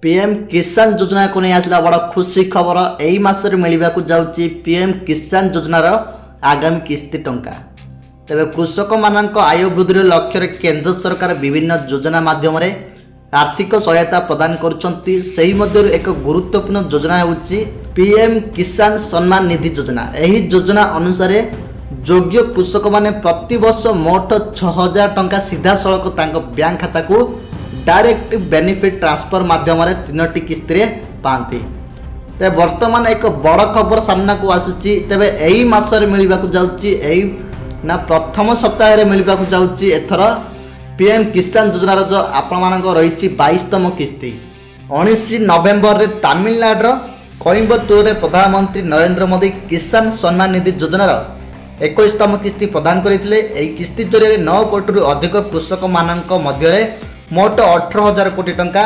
PM किसान योजना को नहीं आसला बड़ खुशी खबर यही मासरे मिलवा जाऊँगी पीएम किसान योजनार आगामी किस्ती टंका। तेरे कृषक मान आय वृद्धि लक्ष्य केंद्र सरकार विभिन्न योजना माध्यम आर्थिक सहायता प्रदान कर एक गुरुत्वपूर्ण योजना होची पीएम किसान सम्मान निधि योजना। यही योजना अनुसार योग्य कृषक माने प्रति वर्ष मोट 6000 टंका सीधा सड़क बैंक खाता को डायरेक्ट बेनिफिट ट्रांसफर माध्यम तीनोटी किस्ती पाती। तेज बर्तमान एक बड़ खबर सामना को आसूची तेबे यही मासरे मिलवा जाऊँगी यही ना प्रथम सप्ताह मिलवा जाऊँगी एथर पीएम किसान योजनार जो आपण रही 22तम किस्ती 19 नवेम्बर में तमिलनाडु कोयम्बटूर में प्रधानमंत्री नरेंद्र मोदी किसान सम्मान निधि योजनार 21तम किस्ती प्रदान करते। किस्ती जरिए 9 कोटी अधिक कृषक मानक मध्य मोट 18,000 कोटी टंका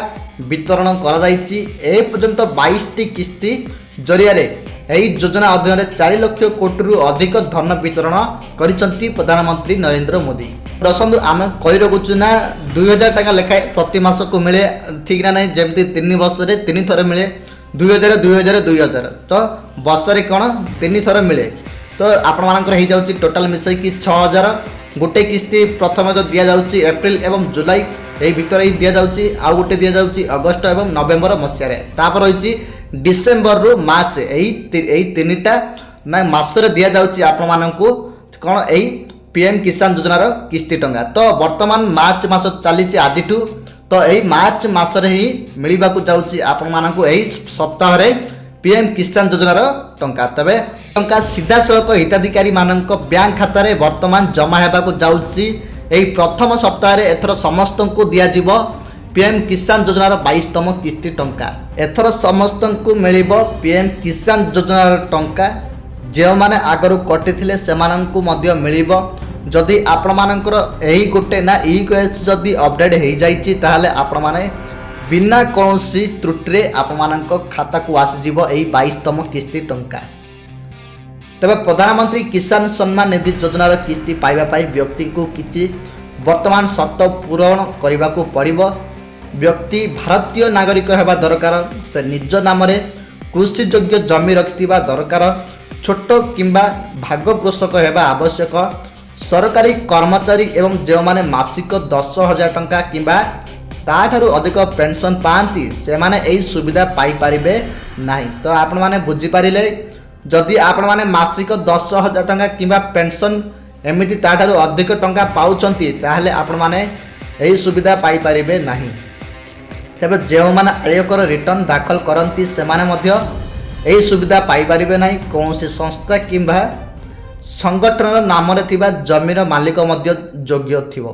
वितरण करपर्यंत 22टी किस्ती जरिया यही योजना अधीन 4 लाख कोटी अधिक धन वितरण करिसेंती प्रधानमंत्री नरेंद्र मोदी। दशंतु आम कही रखुचु ना 2000 टंका लेखाए प्रति मास को मिले ठीक ना नहीं जमती 3 वर्ष रे 3 थर मिले 2000 2000 2000 तो वर्ष रे कौन 3 थर मिले तो आपण मानकर हो जाउची टोटल मिसई कि 6000 गोटे किस्ती प्रथम जो दि जाउची एप्रिल एवं जुलाई यही भितर ही दि जाउची आ गोटे दि जाउची अगस्त एवं नवेम्बर मसीह तापर रही डिसेम्बर रु मार्च यही 3टा ना मासरे दि जाउची आपण मानकु कौन यही पीएम किसान योजनार किस्ती टंका। तो वर्तमान मार्च मास चली आज तो यही मार्च मासरे ही मिलवा जाउची आपण मानकु यही सप्ताह रे पीएम किसान योजनार टंका। तबे टंका सीधा सड़क हिताधिकारी मानक बैंक खाता रे वर्तमान जमा हेबाकु जाउची यही प्रथम सप्ताह रे एथर समस्त को दिया जिवो पीएम किसान योजनार 22तम किस्ती टंका। एथर समस्त को मिलिबो पीएम किसान योजनार टंका जो माने आगरु कटिथिले सेमानंकु मध्य मिलिबो। जदि आपण मानकर एही गोटे ना ईक्यूएस जदि अपडेट हो जाइछि ताहाले आपण माने बिना कौनसी त्रुटि आपण मानक खाता को आसीजिवो एही 22तम किस्ती टंका। तबे प्रधानमंत्री किसान सम्मान निधि योजनार किस्ती पाइबा पाई व्यक्ति को किछि वर्तमान शर्त पूरण करने को पड़िबो। व्यक्ति भारतीय नागरिक हेबा दरकार, से निज नाम कृषि योग्य जमी रखिथिबा दरकार, छोट किंबा भाग कृषक हेबा आवश्यक, सरकारी कर्मचारी एवं जो माने मासिक 10,000 टंका किंबा ताठारु अधिक पेंशन पाती से माने एही सुविधा पाई परिबे नाही। तो आपण माने बुझी पारिले जदि आपण माने मासिक 10,000 टंका किंबा पेंशन एमिति ताठारु अधिक टंका पाउछंती ताहले आपण माने एही सुविधा पाई परिबे नाही। तबे जो माने आयकर रिटर्न दाखल करंती से माने मध्य एही सुविधा पाई परिबे नाही। कौनसी संस्था किंबा संगठन नाम रे थिबा जमीर मालिक मध्य योग्य थिबो।